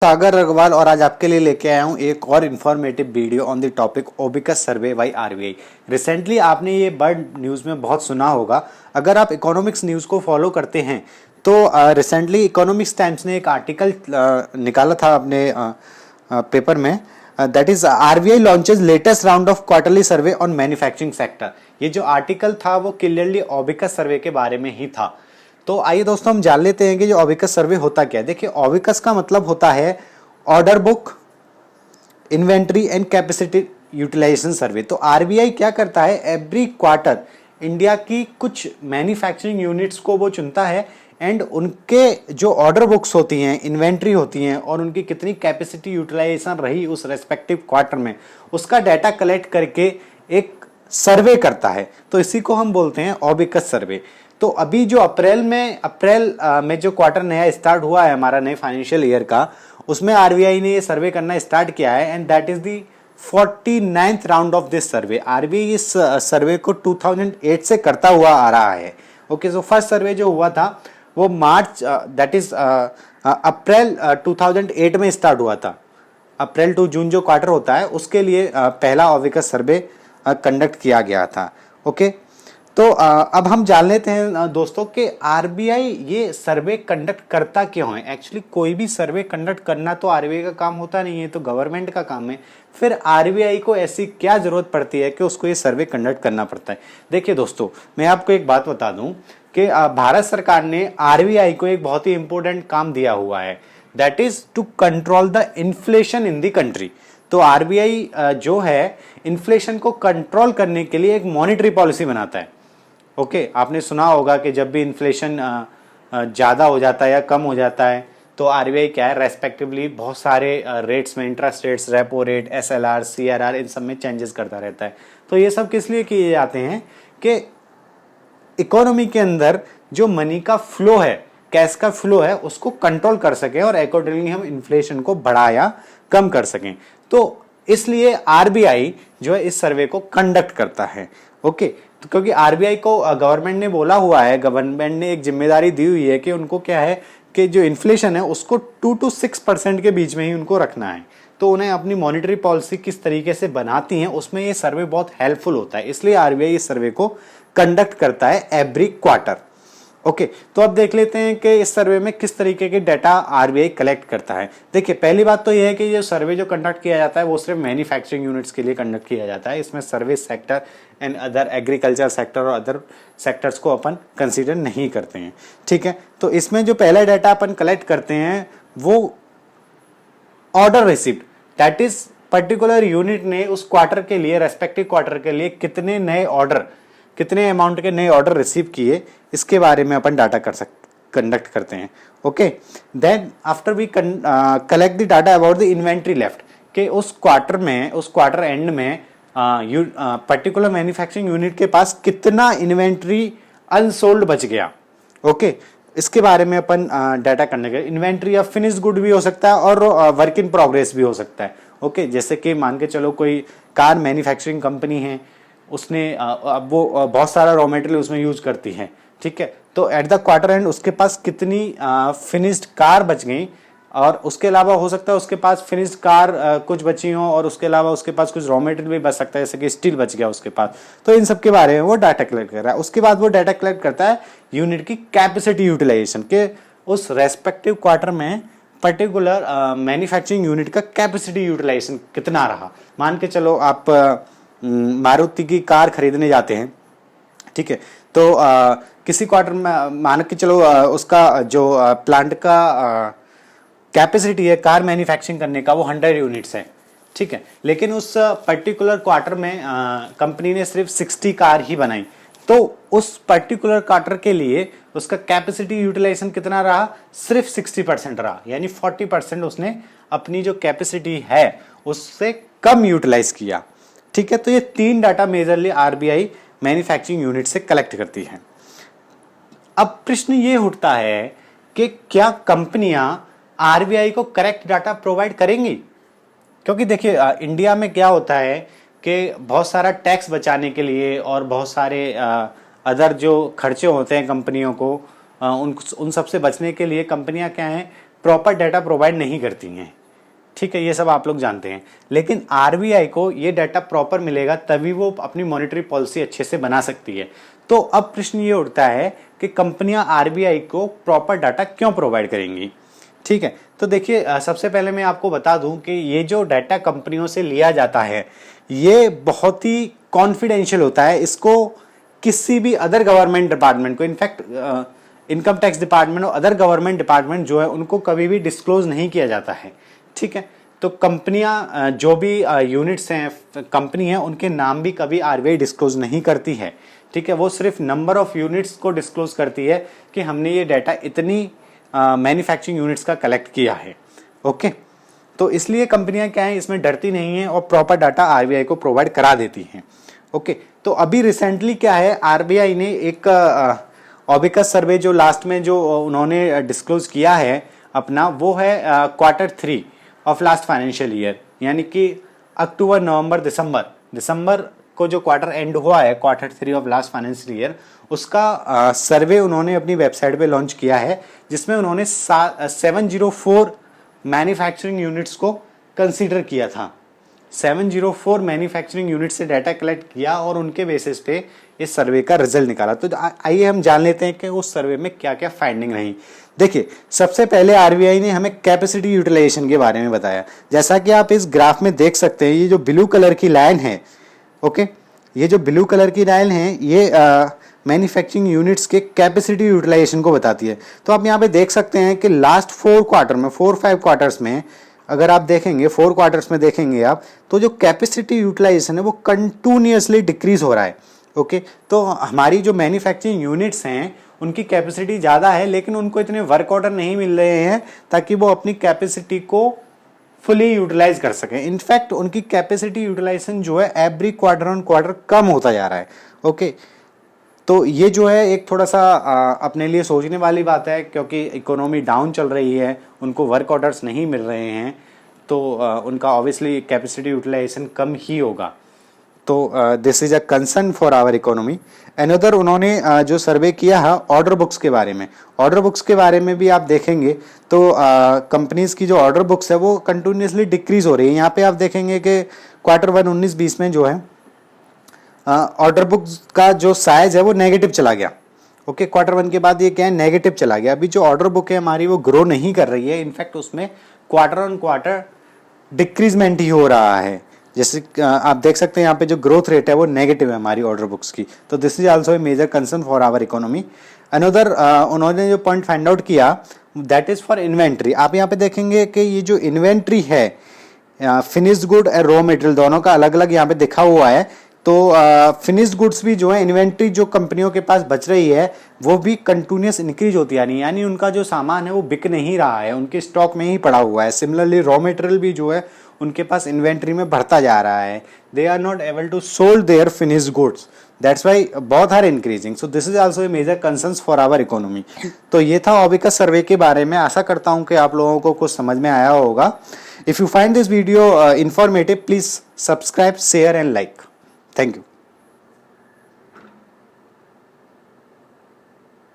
सागर अग्रवाल और आज आपके लिए लेके आया हूँ एक और informative video on the topic OBICUS survey by RBI. Recently आपने ये बर्ड न्यूज़ में बहुत सुना होगा। अगर आप इकोनॉमिक्स न्यूज़ को फॉलो करते हैं तो रिसेंटली इकोनॉमिक्स टाइम्स ने एक आर्टिकल निकाला था अपने पेपर में, that is RBI launches latest round of quarterly survey on manufacturing sector. ये जो आर्टिकल था वो क्लियरली ओबिकस सर्वे के बारे में ही था। तो आइए दोस्तों हम जान लेते हैं कि जो ओबिकस सर्वे होता क्या है। देखिए, ओबिकस का मतलब होता है order book inventory and capacity utilisation survey. तो आरबीआई क्या करता है, एवरी क्वार्टर इंडिया की कुछ मैन्युफैक्चरिंग यूनिट्स को वो चुनता है एंड उनके जो ऑर्डर बुक्स होती हैं, इन्वेंट्री होती हैं और उनकी कितनी कैपेसिटी यूटिलाइजेशन रही उस रेस्पेक्टिव क्वार्टर में, उसका डाटा कलेक्ट करके एक सर्वे करता है। तो इसी को हम बोलते हैं ओबिकस सर्वे। तो अभी जो अप्रैल में जो क्वार्टर नया स्टार्ट हुआ है हमारा नए फाइनेंशियल ईयर का, उसमें आरबीआई ने ये सर्वे करना स्टार्ट किया है and that is the 49th round of this survey. RBI इस सर्वे को 2008 से करता हुआ आ रहा है। ओके, सो फर्स्ट सर्वे जो हुआ था वो मार्च दैट इज अप्रैल 2008 में स्टार्ट हुआ था। अप्रैल टू जून जो क्वार्टर होता है उसके लिए पहला ओबिकस सर्वे कंडक्ट किया गया था। ओके, तो अब हम जान लेते हैं दोस्तों कि आरबीआई ये सर्वे कंडक्ट करता क्यों है। एक्चुअली कोई भी सर्वे कंडक्ट करना तो आरबीआई का काम होता नहीं है, तो गवर्नमेंट का काम है। फिर आरबीआई को ऐसी क्या जरूरत पड़ती है कि उसको ये सर्वे कंडक्ट करना पड़ता है। देखिए दोस्तों, मैं आपको एक बात बता दूं कि भारत सरकार ने आरबीआई को एक बहुत ही इंपॉर्टेंट काम दिया हुआ है, that is to control the inflation in the country. तो आरबीआई जो है इन्फ्लेशन को कंट्रोल करने के लिए एक मॉनिटरी पॉलिसी बनाता है। ओके, आपने सुना होगा कि जब भी इन्फ्लेशन ज़्यादा हो जाता है या कम हो जाता है तो आरबीआई क्या है, रेस्पेक्टिवली बहुत सारे रेट्स में, interest rates, repo rate, SLR, CRR, इन सब में चेंजेस करता रहता है। तो ये सब किस लिए किए जाते हैं कि इकोनॉमी के अंदर जो मनी का फ्लो है, कैश का फ्लो है, उसको कंट्रोल कर सके और अकॉर्डिंगली हम इन्फ्लेशन को बढ़ा या कम कर सकें। तो इसलिए आरबीआई जो है इस सर्वे को कंडक्ट करता है। ओके, तो क्योंकि आरबीआई को गवर्नमेंट ने बोला हुआ है, गवर्नमेंट ने एक जिम्मेदारी दी हुई है कि उनको क्या है कि जो इन्फ्लेशन है उसको 2 to 6% के बीच में ही उनको रखना है। तो उन्हें अपनी मॉनेटरी पॉलिसी किस तरीके से बनाती हैं उसमें ये सर्वे बहुत हेल्पफुल होता है। इसलिए आरबीआई इस सर्वे को कंडक्ट करता है एवरी क्वार्टर। ओके, तो अब देख लेते हैं कि इस सर्वे में किस तरीके के डाटा आरबीआई कलेक्ट करता है। देखिए, पहली बात तो यह है कि ये सर्वे जो कंडक्ट किया जाता है वो सिर्फ मैन्युफैक्चरिंग यूनिट्स के लिए कंडक्ट किया जाता है। इसमें service sector and other agriculture sector और अदर सेक्टर्स को अपन कंसीडर नहीं करते हैं। ठीक है, तो इसमें जो पहला डाटा अपन कलेक्ट करते हैं वो order receipt, that is particular unit ने उस क्वार्टर के लिए, रेस्पेक्टिव क्वार्टर के लिए कितने नए ऑर्डर, कितने अमाउंट के नए ऑर्डर रिसीव किए, इसके बारे में अपन डाटा कंडक्ट करते हैं। Okay, then after we collect the data about the inventory left, कि उस क्वार्टर में, उस क्वार्टर एंड में पर्टिकुलर मैन्युफैक्चरिंग यूनिट के पास कितना इन्वेंट्री अनसोल्ड बच गया। ओके, इसके बारे में अपन डाटा करने के, इन्वेंट्री या फिनिश्ड गुड भी हो सकता है और वर्क इन प्रोग्रेस भी हो सकता है। ओके, जैसे कि मान के चलो कोई कार मैन्युफैक्चरिंग कंपनी है, उसने अब वो बहुत सारा रॉ मटेरियल उसमें यूज करती है। ठीक है, तो एट द क्वार्टर एंड उसके पास कितनी फिनिश्ड कार बच गई, और उसके अलावा हो सकता है उसके पास फिनिश्ड कार कुछ बची हो और उसके अलावा उसके पास कुछ रॉ मटेरियल भी बच सकता है, जैसे कि स्टील बच गया उसके पास। तो इन सब के बारे में वो डाटा कलेक्ट कर रहा है। उसके बाद वो डाटा कलेक्ट करता है यूनिट की कैपेसिटी यूटिलाइजेशन, के उस रेस्पेक्टिव क्वार्टर में पर्टिकुलर मैन्युफैक्चरिंग यूनिट का कैपेसिटी यूटिलाइजेशन कितना रहा। मान के चलो आप मारुति की कार खरीदने जाते हैं, ठीक है, तो किसी क्वार्टर में मान के चलो उसका जो प्लांट का कैपेसिटी है कार मैन्युफैक्चरिंग करने का वो 100 यूनिट्स है। ठीक है, लेकिन उस पर्टिकुलर क्वार्टर में कंपनी ने सिर्फ 60 कार ही बनाई, तो उस पर्टिकुलर क्वार्टर के लिए उसका कैपेसिटी यूटिलाइजेशन कितना रहा, सिर्फ 60% रहा, यानी 40% उसने अपनी जो कैपेसिटी है उससे कम यूटिलाइज किया। ठीक है, तो ये 3 data majorly RBI manufacturing unit से कलेक्ट करती है। अब प्रश्न ये उठता है कि क्या कंपनियां आरबीआई को करेक्ट डाटा प्रोवाइड करेंगी, क्योंकि देखिए इंडिया में क्या होता है कि बहुत सारा टैक्स बचाने के लिए और बहुत सारे अदर जो खर्चे होते हैं कंपनियों को, उन सब से बचने के लिए कंपनियां क्या हैं, प्रॉपर डाटा प्रोवाइड नहीं करती हैं, ठीक है, ये सब आप लोग जानते हैं। लेकिन आरबीआई को ये डाटा प्रॉपर मिलेगा तभी वो अपनी मॉनेटरी पॉलिसी अच्छे से बना सकती है। तो अब प्रश्न ये उठता है कि कंपनियां आरबीआई को प्रॉपर डाटा क्यों प्रोवाइड करेंगी, ठीक है। तो देखिए, सबसे पहले मैं आपको बता दूं कि ये जो डाटा कंपनियों से लिया जाता है ये बहुत ही कॉन्फिडेंशियल होता है। इसको किसी भी अदर गवर्नमेंट डिपार्टमेंट को, इनफैक्ट इनकम टैक्स डिपार्टमेंट और अदर गवर्नमेंट डिपार्टमेंट जो है उनको कभी भी डिस्क्लोज नहीं किया जाता है, ठीक है। तो कंपनियां जो भी यूनिट्स हैं, कंपनी है, उनके नाम भी कभी आरबीआई डिस्क्लोज नहीं करती है, ठीक है। वो सिर्फ नंबर ऑफ यूनिट्स को डिस्क्लोज करती है कि हमने ये डाटा इतनी मैन्युफैक्चरिंग यूनिट्स का कलेक्ट किया है, ओके। तो इसलिए कंपनियां क्या है, इसमें डरती नहीं है और प्रॉपर डाटा आरबीआई को प्रोवाइड करा देती हैं, ओके। तो अभी रिसेंटली क्या है, आरबीआई ने एक ओबिकस सर्वे जो लास्ट में जो उन्होंने डिस्क्लोज किया है अपना, वो है Q3 of last financial year, यानी कि अक्टूबर, नवंबर, दिसंबर को जो क्वार्टर एंड हुआ है, Q3 of last financial year, उसका सर्वे उन्होंने अपनी वेबसाइट पे लॉन्च किया है, जिसमें उन्होंने 704 मैन्युफैक्चरिंग यूनिट्स को कंसीडर किया था। 704 मैन्युफैक्चरिंग यूनिट से डाटा कलेक्ट किया और उनके बेसिस पे इस सर्वे का रिजल्ट निकाला। तो आइए हम जान लेते हैं कि उस सर्वे में क्या क्या फाइंडिंग रही। देखिए, सबसे पहले आरबीआई ने हमें कैपेसिटी यूटिलाइजेशन के बारे में बताया। जैसा कि आप इस ग्राफ में देख सकते हैं, ये जो ब्लू कलर की लाइन है, ओके, ये जो ब्लू कलर की लाइन है, ये मैन्युफैक्चरिंग यूनिट्स के कैपेसिटी यूटिलाइजेशन को बताती है। तो आप यहाँ पे देख सकते हैं कि लास्ट 4-5 क्वार्टर्स में अगर आप देखेंगे, 4 क्वार्टर्स में देखेंगे आप, तो जो कैपेसिटी यूटिलाइजेशन है वो कंटिन्यूअसली डिक्रीज हो रहा है, ओके। तो हमारी जो मैन्युफैक्चरिंग यूनिट्स हैं उनकी कैपेसिटी ज़्यादा है, लेकिन उनको इतने वर्क ऑर्डर नहीं मिल रहे हैं ताकि वो अपनी कैपेसिटी को फुली यूटिलाइज कर सकें। इनफैक्ट उनकी कैपेसिटी यूटिलाइजेशन जो है एवरी क्वार्टर ऑन क्वार्टर कम होता जा रहा है, ओके। तो ये जो है एक थोड़ा सा अपने लिए सोचने वाली बात है, क्योंकि इकोनॉमी डाउन चल रही है, उनको वर्क ऑर्डर्स नहीं मिल रहे हैं, तो उनका ऑब्वियसली कैपेसिटी यूटिलाइजेशन कम ही होगा। तो this is a concern for our economy. Another, उन्होंने जो सर्वे किया है ऑर्डर बुक्स के बारे में, ऑर्डर बुक्स के बारे में भी आप देखेंगे तो कंपनीज की जो ऑर्डर बुक्स है वो कंटिन्यूसली डिक्रीज हो रही है। यहाँ पे आप देखेंगे कि Q1 19-20 में जो है ऑर्डर बुक्स का जो साइज है वो नेगेटिव चला गया, ओके। Q1 के बाद ये क्या है, नेगेटिव चला गया। अभी जो ऑर्डर बुक है हमारी वो ग्रो नहीं कर रही है, इनफैक्ट उसमें क्वार्टर ऑन क्वार्टर डिक्रीजमेंट ही हो रहा है। जैसे आप देख सकते हैं यहाँ पे जो ग्रोथ रेट है वो नेगेटिव है हमारी ऑर्डर बुक्स की। तो this is also a major concern for our economy. Another, उन्होंने जो पॉइंट फाइंड आउट किया दैट इज फॉर इन्वेंट्री। आप यहाँ पे देखेंगे कि ये जो इन्वेंट्री है, फिनिश्ड गुड और रॉ मटेरियल दोनों का अलग अलग यहाँ पे दिखा हुआ है। तो फिनिश्ड गुड्स भी जो है, इन्वेंट्री जो कंपनियों के पास बच रही है वो भी कंटिन्यूस इंक्रीज होती है, यानी उनका जो सामान है वो बिक नहीं रहा है, उनके स्टॉक में ही पड़ा हुआ है। सिमिलरली रॉ मटेरियल भी जो है उनके पास इन्वेंट्री में बढ़ता जा रहा है। They are not able to sold their finished goods, that's why both are increasing. So this is also a major concerns for our economy. तो ये था ओबिकस सर्वे के बारे में। आशा करता हूँ कि आप लोगों को कुछ समझ में आया होगा। If you find this video informative, please subscribe, share and like. Thank you.